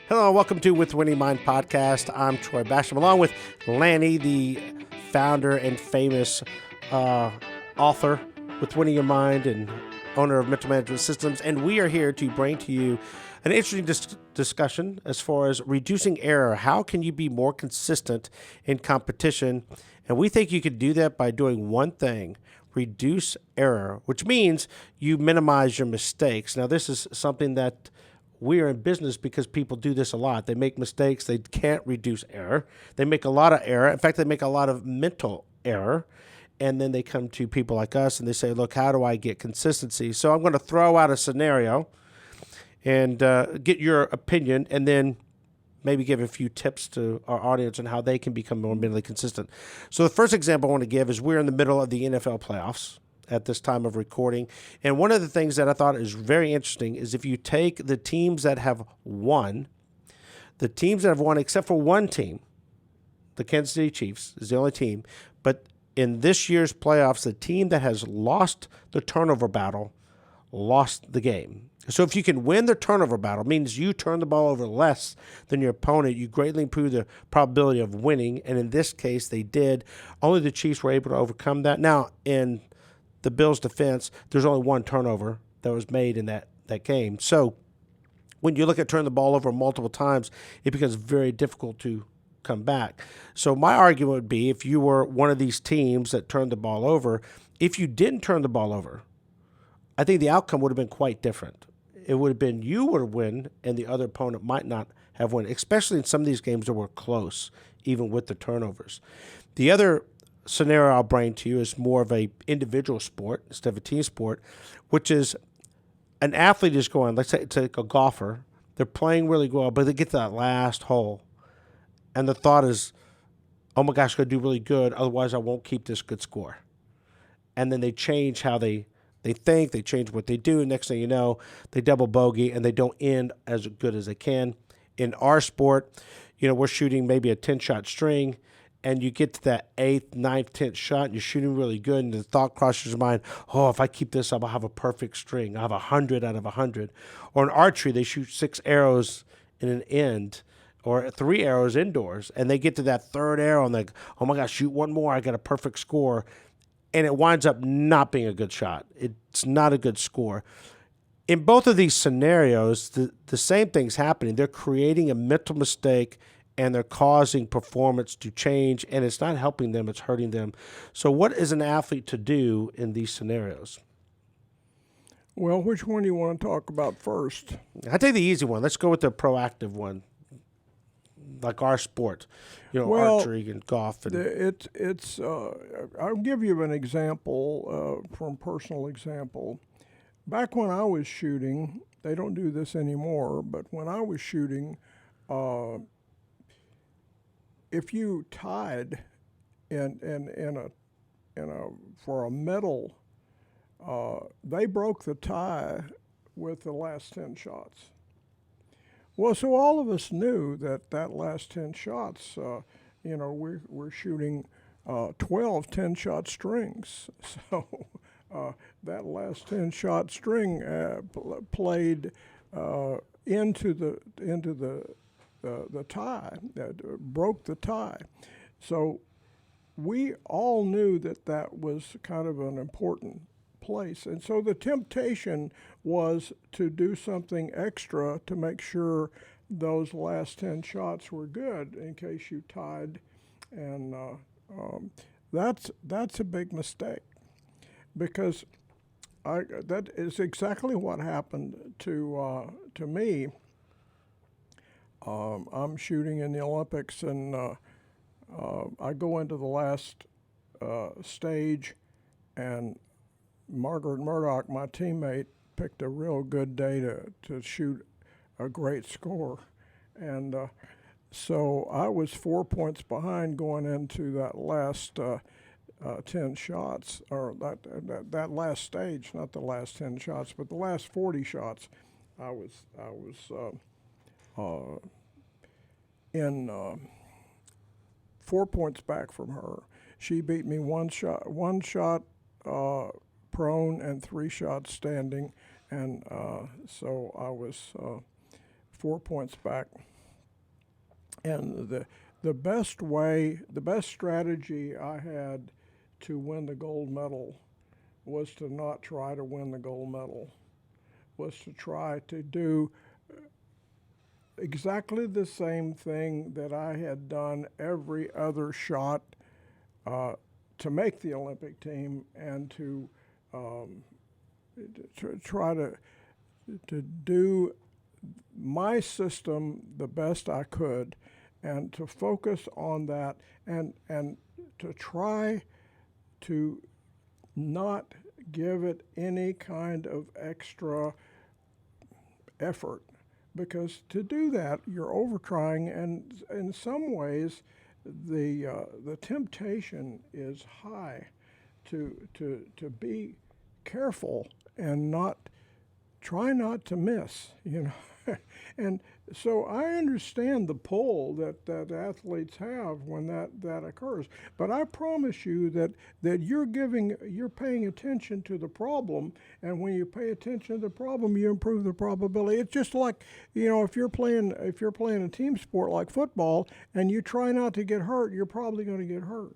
Hello, welcome to With Winning Mind podcast. I'm Troy Basham, along with Lanny, the founder and famous author with Winning Your Mind and owner of Mental Management Systems. And we are here to bring to you an interesting discussion as far as reducing error. How can you be more consistent in competition? And we think you can do that by doing one thing: reduce error, which means you minimize your mistakes. Now, this is something that we are in business because people do this a lot. They make mistakes. They can't reduce error. They make a lot of error. In fact, they make a lot of mental error. And then they come to people like us and they say, look, how do I get consistency? So I'm going to throw out a scenario and get your opinion, and then maybe give a few tips to our audience on how they can become more mentally consistent. So the first example I want to give is we're in the middle of the NFL playoffs at this time of recording. And one of the things that I thought is very interesting is if you take the teams that have won, except for one team, the Kansas City Chiefs is the only team, but in this year's playoffs, the team that has lost the turnover battle lost the game. So if you can win the turnover battle, it means you turn the ball over less than your opponent, you greatly improve the probability of winning. And in this case, they did. Only the Chiefs were able to overcome that. Now, in the Bills' defense, there's only one turnover that was made in that game. So when you look at turning the ball over multiple times, it becomes very difficult to come back. So my argument would be, if you were one of these teams that turned the ball over, if you didn't turn the ball over, I think the outcome would have been quite different. It would have been you would win and the other opponent might not have won, especially in some of these games that were close, even with the turnovers. The other scenario I'll bring to you is more of a individual sport instead of a team sport, which is an athlete is going, let's say it's like a golfer, they're playing really well, but they get to that last hole, and the thought is, oh my gosh, I'm going to do really good, otherwise I won't keep this good score. And then they change how they think, they change what they do, and next thing you know, they double bogey, and they don't end as good as they can. In our sport, we're shooting maybe a 10-shot string, and you get to that 8th, 9th, 10th shot, and you're shooting really good, and the thought crosses your mind, oh, if I keep this up, I'll have a perfect string. I'll have 100 out of 100. Or in archery, they shoot 6 arrows in an end, or 3 arrows indoors, and they get to that 3rd arrow, and they go, oh my gosh, shoot one more, I got a perfect score. And it winds up not being a good shot. It's not a good score. In both of these scenarios, the same thing's happening. They're creating a mental mistake, and they're causing performance to change, and it's not helping them, it's hurting them. So what is an athlete to do in these scenarios? Well, which one do you want to talk about first? I take the easy one. Let's go with the proactive one, like our sport, archery and golf. I'll give you an example from personal example. Back when I was shooting, they don't do this anymore, but when I was shooting, if you tied for a medal, they broke the tie with the last 10 shots. Well, so all of us knew that last 10 shots, we're shooting 12 10-shot strings. So that last 10-shot string played into the tie, broke the tie. So we all knew that was kind of an important place. And so the temptation was to do something extra to make sure those last 10 shots were good in case you tied. And that's a big mistake, because that is exactly what happened to me. I'm shooting in the Olympics, and I go into the last stage, and Margaret Murdoch, my teammate, picked a real good day to shoot a great score. And so I was 4 points behind going into that last 10 shots, or that last stage, not the last 10 shots, but the last 40 shots. I was in 4 points back from her. She beat me one shot prone and 3 shots standing, and so I was 4 points back. And the best way, the best strategy I had to win the gold medal was to not try to win the gold medal, was to try to do exactly the same thing that I had done every other shot to make the Olympic team, and to try to do my system the best I could, and to focus on that, and to try to not give it any kind of extra effort, because to do that you're over trying, and in some ways the temptation is high to be careful and try not to miss, and so I understand the pull that athletes have when that occurs. But I promise you that you're paying attention to the problem, and when you pay attention to the problem, you improve the probability. It's just like, if you're playing a team sport like football and you try not to get hurt, you're probably going to get hurt.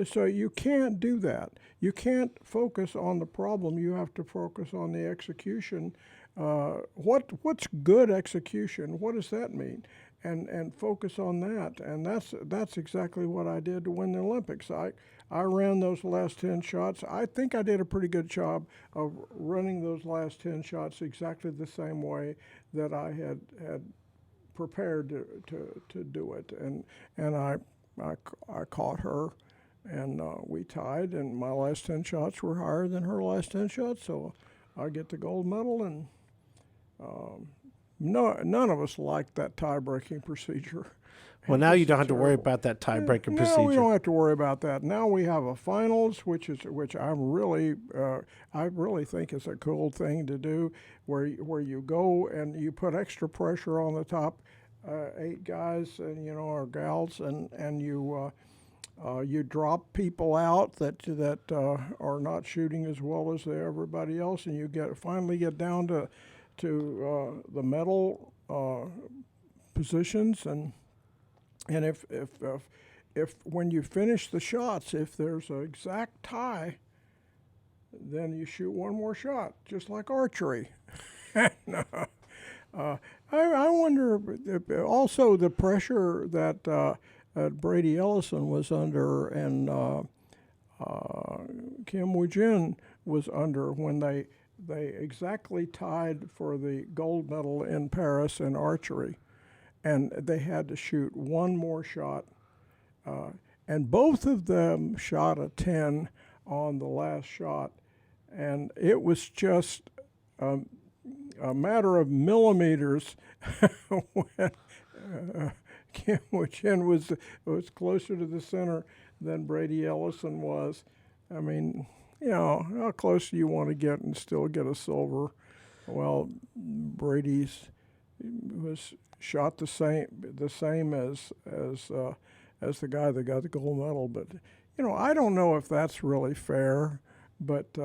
So you can't do that. You can't focus on the problem. You have to focus on the execution. What's good execution? What does that mean? And focus on that. And that's exactly what I did to win the Olympics. I ran those last 10 shots. I think I did a pretty good job of running those last 10 shots exactly the same way that I had prepared to do it. And I caught her. And we tied, and my last 10 shots were higher than her last 10 shots, so I get the gold medal. And none of us liked that tie-breaking procedure. Well, now you don't have to worry about that tie-breaking procedure. No, we don't have to worry about that. Now we have a finals, which I really think is a cool thing to do, where you go and you put extra pressure on the top 8 guys and or gals, and you drop people out that are not shooting as well as everybody else, and you finally get down to the medal positions, and if when you finish the shots, if there's an exact tie, then you shoot one more shot, just like archery. I wonder also the pressure that Brady Ellison was under, and Kim Woo-jin was under, when they exactly tied for the gold medal in Paris in archery, and they had to shoot one more shot, and both of them shot a 10 on the last shot, and it was just a matter of millimeters when Kim Woo-jin was closer to the center than Brady Ellison was. I mean, how close do you want to get and still get a silver? Well, Brady's was shot the same as the guy that got the gold medal. But I don't know if that's really fair. But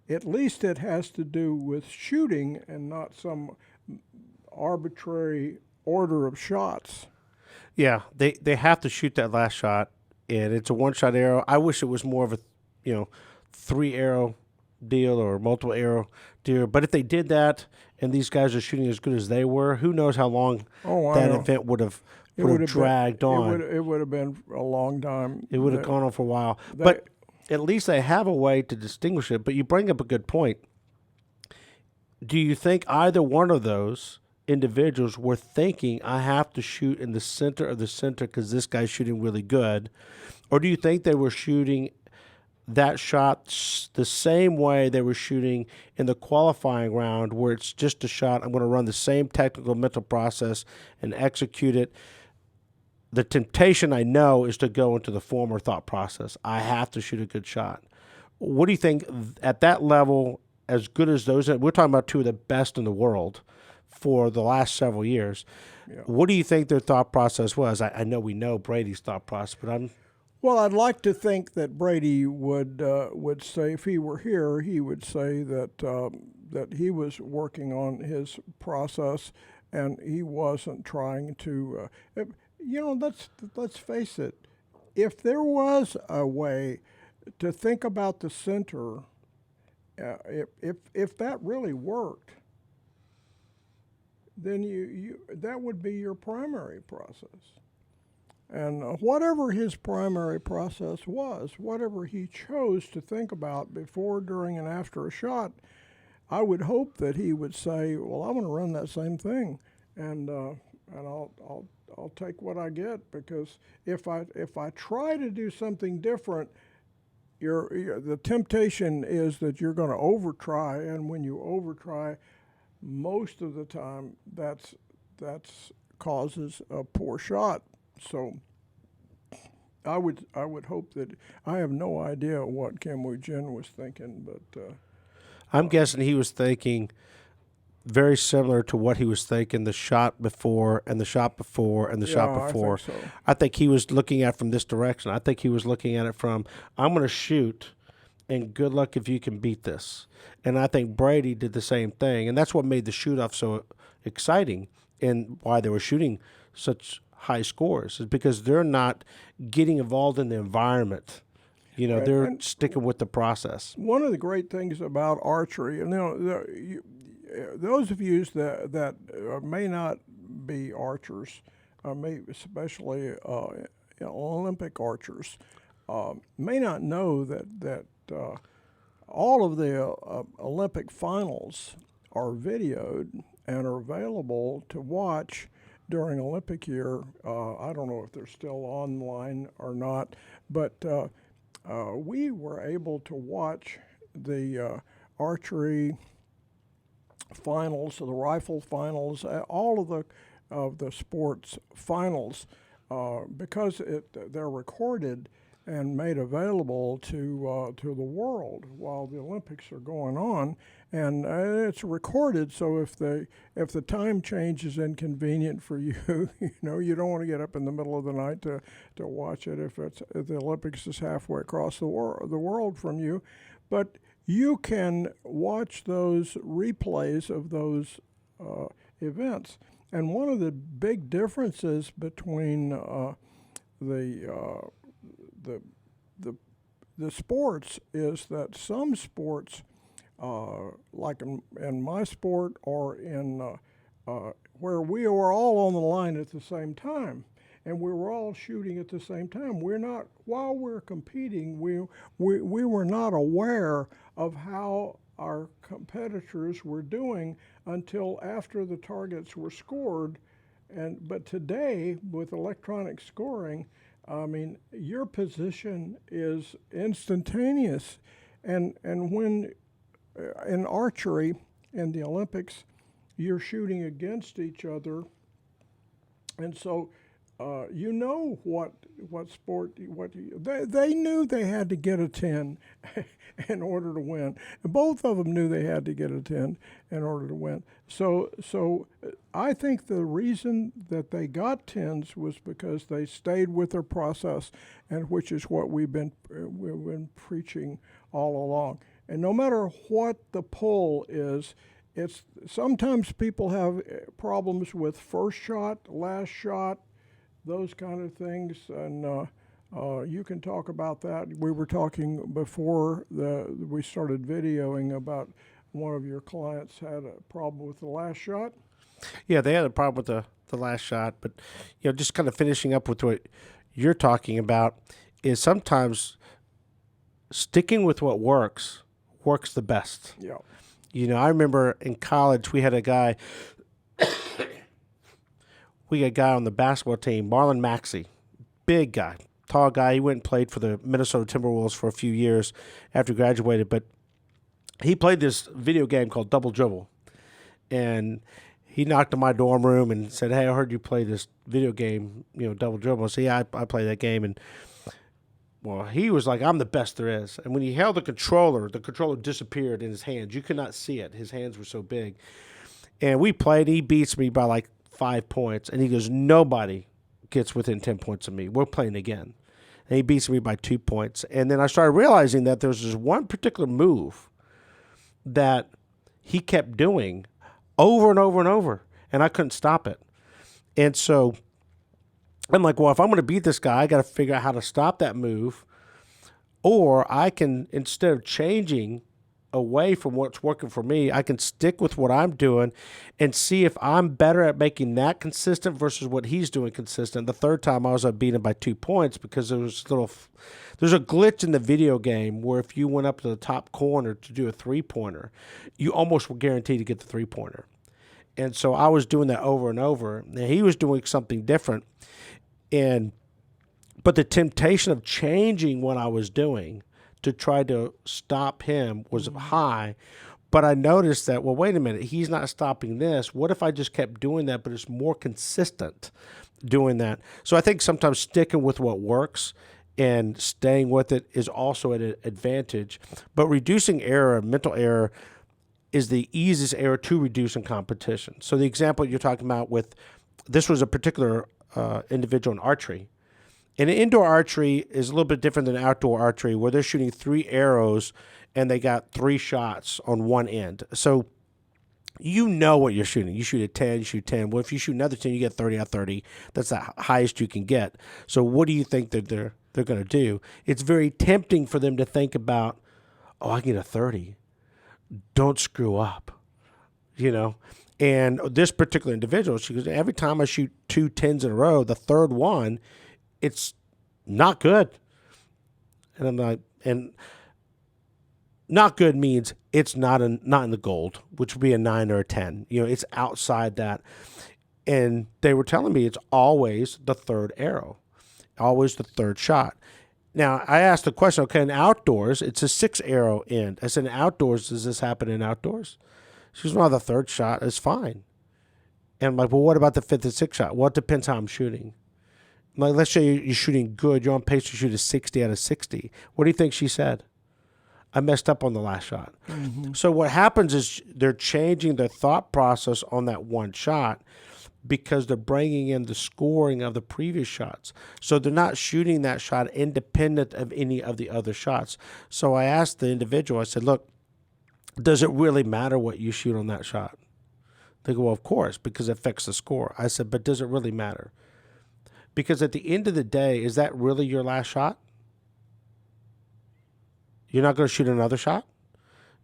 at least it has to do with shooting and not some arbitrary order of shots. Yeah, they have to shoot that last shot, and it's a one-shot arrow. I wish it was more of a 3-arrow deal or multiple arrow deal. But if they did that, and these guys are shooting as good as they were, who knows how long that event would have dragged on. It would have been a long time. It would have gone on for a while. But at least they have a way to distinguish it. But you bring up a good point. Do you think either one of those individuals were thinking, I have to shoot in the center of the center because this guy's shooting really good? Or do you think they were shooting that shot the same way they were shooting in the qualifying round, where it's just a shot, I'm going to run the same technical mental process and execute it? The temptation, I know, is to go into the former thought process. I have to shoot a good shot. What do you think at that level, as good as those, we're talking about two of the best in the world for the last several years. Yeah. What do you think their thought process was? I know we know Brady's thought process, but Well, I'd like to think that Brady would say, if he were here, he would say that he was working on his process and he wasn't trying to. Let's face it. If there was a way to think about the center, if that really worked, then you that would be your primary process. And whatever his primary process was, whatever he chose to think about before, during, and after a shot, I would hope that he would say, "Well, I'm going to run that same thing, and I'll take what I get, because if I try to do something different, the temptation is that you're going to overtry, and when you overtry, most of the time that's causes a poor shot." So I would hope that, I have no idea what Kim Woo Jin was thinking, but I'm guessing he was thinking very similar to what he was thinking the shot before and the shot before and the shot before. I think so. I think he was looking at it from this direction. I think he was looking at it from, I'm going to shoot, and good luck if you can beat this. And I think Brady did the same thing, and that's what made the shoot-off so exciting and why they were shooting such high scores, is because they're not getting involved in the environment. They're And sticking with the process. one of the great things about archery, and those of you that may not be archers, especially Olympic archers, may not know that all of the Olympic finals are videoed and are available to watch during Olympic year. I don't know if they're still online or not, but we were able to watch the archery finals, the rifle finals, all of the sports finals, because they're recorded and made available to the world while the Olympics are going on, and it's recorded. So if the time change is inconvenient for you, you don't want to get up in the middle of the night to watch it if the Olympics is halfway across the world from you, but you can watch those replays of those events. And one of the big differences between the sports is that some sports, like in my sport, or in where we were all on the line at the same time, and we were all shooting at the same time. While we're competing, we were not aware of how our competitors were doing until after the targets were scored. But today, with electronic scoring, I mean, your position is instantaneous, and when in archery in the Olympics, you're shooting against each other, and so they knew they had to get a 10 in order to win. Both of them knew they had to get a 10 in order to win. So I think the reason that they got 10s was because they stayed with their process, and which is what we've been preaching all along. And no matter what the pull is, it's sometimes people have problems with first shot, last shot, those kind of things, and you can talk about that. We were talking before we started videoing about one of your clients had a problem with the last shot. Yeah, they had a problem with the last shot, but just kind of finishing up with what you're talking about is sometimes sticking with what works the best. Yeah. I remember in college we had a guy on the basketball team, Marlon Maxey, big guy, tall guy. He went and played for the Minnesota Timberwolves for a few years after he graduated, but he played this video game called Double Dribble, and he knocked on my dorm room and said, "Hey, I heard you play this video game, Double Dribble." I said, "Yeah, I play that game." And well, he was like, "I'm the best there is." And when he held the controller disappeared in his hands. You could not see it. His hands were so big. And we played. He beats me by like 5 points. And he goes, "Nobody gets within 10 points of me. We're playing again." And he beats me by 2 points. And then I started realizing that there was this one particular move that he kept doing over and over and over. and I couldn't stop it. And so I'm like, well, if I'm going to beat this guy, I got to figure out how to stop that move. Or I can, instead of changing away from what's working for me, I can stick with what I'm doing and see if I'm better at making that consistent versus what he's doing consistent. The third time I was up beating him by 2 points because there's a glitch in the video game where if you went up to the top corner to do a 3-pointer, you almost were guaranteed to get the 3-pointer. And so I was doing that over and over, and he was doing something different. But the temptation of changing what I was doing to try to stop him was high. But I noticed that, well, wait a minute, he's not stopping this. What if I just kept doing that, but it's more consistent doing that? So I think sometimes sticking with what works and staying with it is also an advantage. But reducing error, mental error, is the easiest error to reduce in competition. So the example you're talking about with, this was a particular individual in archery. And indoor archery is a little bit different than outdoor archery, where they're shooting 3 arrows and they got 3 shots on one end. So you know what you're shooting. You shoot a 10, you shoot 10. Well, if you shoot another 10, you get 30 out of 30. That's the highest you can get. So what do you think that they're going to do? It's very tempting for them to think about, oh, I can get a 30. Don't screw up, And this particular individual, she goes, every time I shoot 2 10s in a row, the third one, it's not good. And I'm like, and not good means it's not in the gold, which would be a 9 or a 10. It's outside that. And they were telling me it's always the third arrow, always the third shot. Now, I asked the question, okay, in outdoors, it's a 6-arrow end. I said, in outdoors, does this happen in outdoors? She goes, well, the third shot is fine. And I'm like, well, what about the 5th and 6th shot? Well, it depends how I'm shooting. Like, let's say you're shooting good. You're on pace to shoot a 60 out of 60. What do you think she said? I messed up on the last shot. Mm-hmm. So what happens is they're changing their thought process on that one shot because they're bringing in the scoring of the previous shots. So they're not shooting that shot independent of any of the other shots. So I asked the individual, I said, look, does it really matter what you shoot on that shot? They go, well, of course, because it affects the score. I said, but does it really matter? Because at the end of the day, is that really your last shot? You're not going to shoot another shot?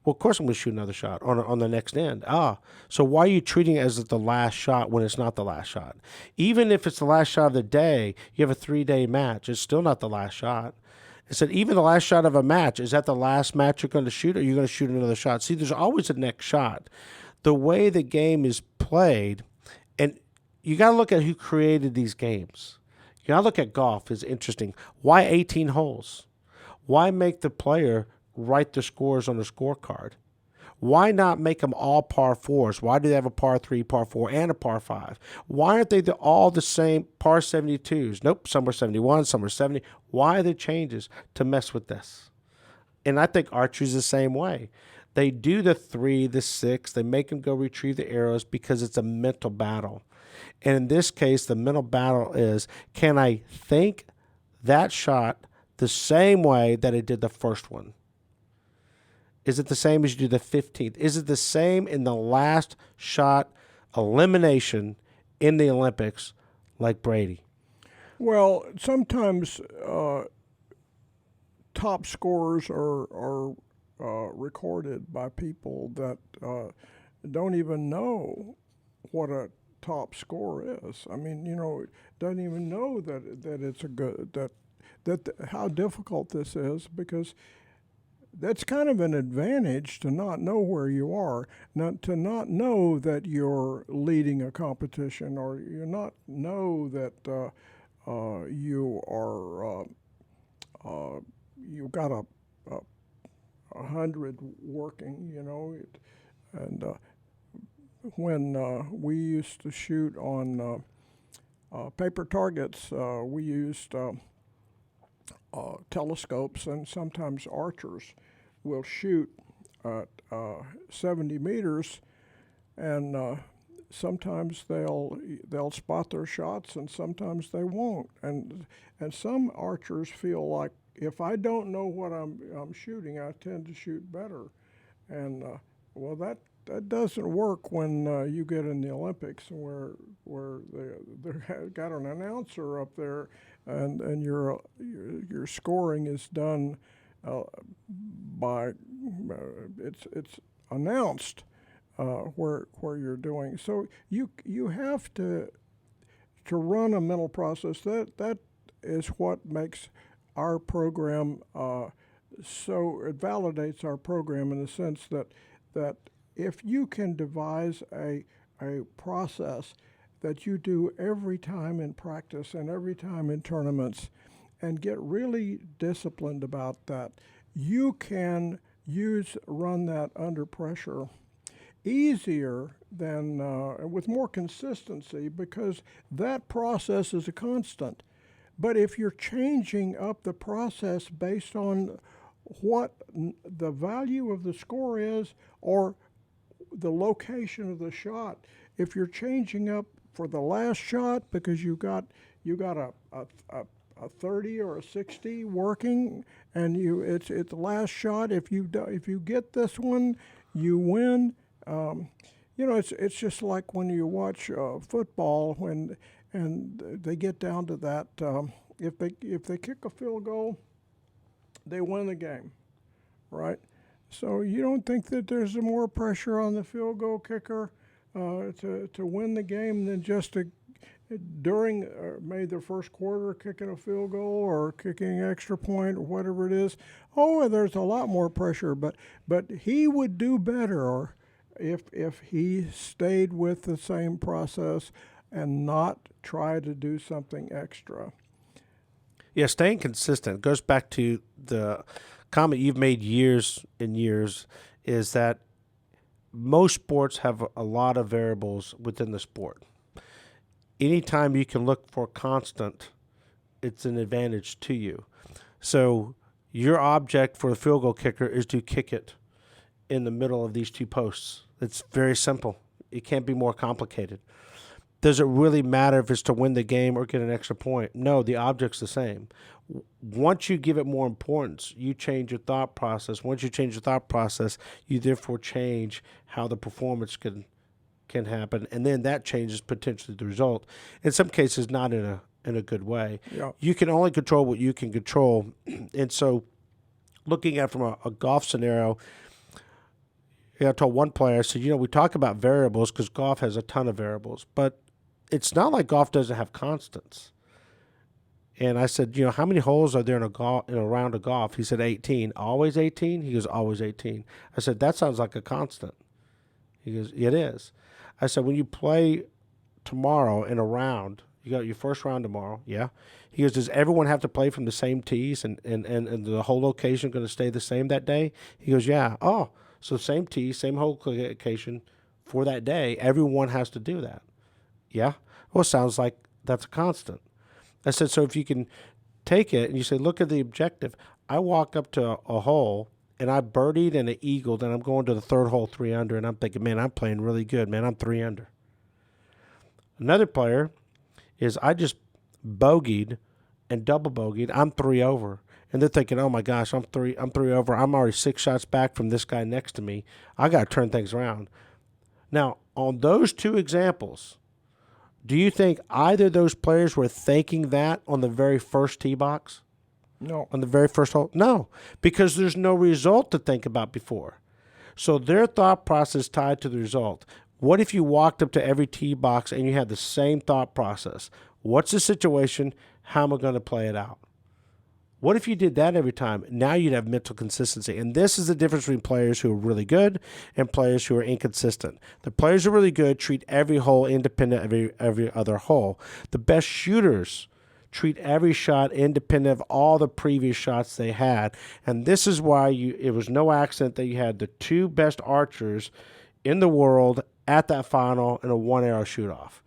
Well, of course I'm going to shoot another shot on the next end. So why are you treating it as the last shot when it's not the last shot? Even if it's the last shot of the day, you have a 3-day match. It's still not the last shot. I said, even the last shot of a match, is that the last match you're going to shoot, or are you going to shoot another shot? See, there's always a next shot. The way the game is played, and you got to look at who created these games. You got to look at golf. It's interesting. Why 18 holes? Why make the player write the scores on the scorecard? Why not make them all par 4s? Why do they have a par 3, par 4, and a par 5? Why aren't they all the same par 72s? Nope, some are 71, some are 70. Why are there changes to mess with this? And I think archery's the same way. They do the 3, the 6. They make them go retrieve the arrows because it's a mental battle. And in this case, the mental battle is, can I think that shot the same way that I did the first one? Is it the same as you do the 15th? Is it the same in the last shot elimination in the Olympics like Brady? Well, sometimes top scores are recorded by people that don't even know what a top score is. I mean, doesn't even know that it's a good that how difficult this is, because that's kind of an advantage to not know where you are, to not know that you're leading a competition, or you not know that you are you've got a 100 working, and when we used to shoot on paper targets, we used telescopes, and sometimes archers will shoot at 70 meters, and sometimes they'll spot their shots, and sometimes they won't. And some archers feel like, if I don't know what I'm shooting, I tend to shoot better. And well, that doesn't work when you get in the Olympics where they got an announcer up there, and your scoring is done by it's announced where you're doing. So you have to run a mental process. That is what makes our program so it validates our program in the sense that if you can devise a process that you do every time in practice and every time in tournaments and get really disciplined about that, you can run that under pressure easier than with more consistency, because that process is a constant. But if you're changing up the process based on what the value of the score is or the location of the shot, if you're changing up for the last shot because you got a 30 or a 60 working, and it's the last shot. If you get this one, you win. It's just like when you watch football and they get down to that. If they kick a field goal, they win the game, right? So you don't think that there's more pressure on the field goal kicker to win the game than just during maybe the first quarter kicking a field goal or kicking extra point or whatever it is? Oh, there's a lot more pressure, but he would do better if he stayed with the same process and not try to do something extra. Yeah, staying consistent goes back to the comment you've made years and years, is that most sports have a lot of variables within the sport. Anytime you can look for constant, it's an advantage to you. So your object for the field goal kicker is to kick it in the middle of these two posts. It's very simple. It can't be more complicated. Does it really matter if it's to win the game or get an extra point? No, the object's the same. Once you give it more importance, you change your thought process. Once you change your thought process, you therefore change how the performance can happen, and then that changes potentially the result. In some cases, not in a good way. Yeah. You can only control what you can control, and so looking at it from a golf scenario, I told one player, I said, we talk about variables because golf has a ton of variables, but it's not like golf doesn't have constants. And I said, how many holes are there in a round of golf? He said 18. Always 18? He goes, always 18. I said, that sounds like a constant. He goes, it is. I said, when you play tomorrow in a round, you got your first round tomorrow, yeah? He goes, does everyone have to play from the same tees and the whole location going to stay the same that day? He goes, yeah. Oh, so same tee, same whole location for that day. Everyone has to do that. Yeah? Well, it sounds like that's a constant. I said, so if you can take it and you say, look at the objective. I walk up to a hole and I birdied and an eagled, and I'm going to the third hole 3 under, and I'm thinking, man, I'm playing really good, man. I'm 3 under. Another player is I just bogeyed and double bogeyed. I'm 3 over. And they're thinking, oh my gosh, I'm three over. I'm already 6 shots back from this guy next to me. I got to turn things around. Now, on those 2 examples, do you think either of those players were thinking that on the very first tee box? No. On the very first hole? No, because there's no result to think about before. So their thought process tied to the result. What if you walked up to every tee box and you had the same thought process? What's the situation? How am I going to play it out? What if you did that every time? Now you'd have mental consistency. And this is the difference between players who are really good and players who are inconsistent. The players who are really good treat every hole independent of every other hole. The best shooters treat every shot independent of all the previous shots they had. And this is why it was no accident that you had the 2 best archers in the world at that final in a 1-arrow shoot-off.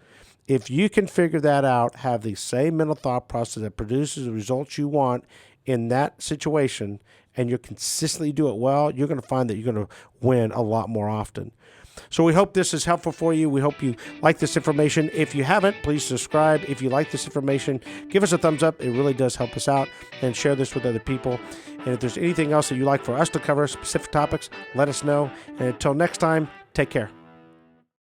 If you can figure that out, have the same mental thought process that produces the results you want in that situation, and you consistently do it well, you're going to find that you're going to win a lot more often. So we hope this is helpful for you. We hope you like this information. If you haven't, please subscribe. If you like this information, give us a thumbs up. It really does help us out. And share this with other people. And if there's anything else that you'd like for us to cover, specific topics, let us know. And until next time, Take care.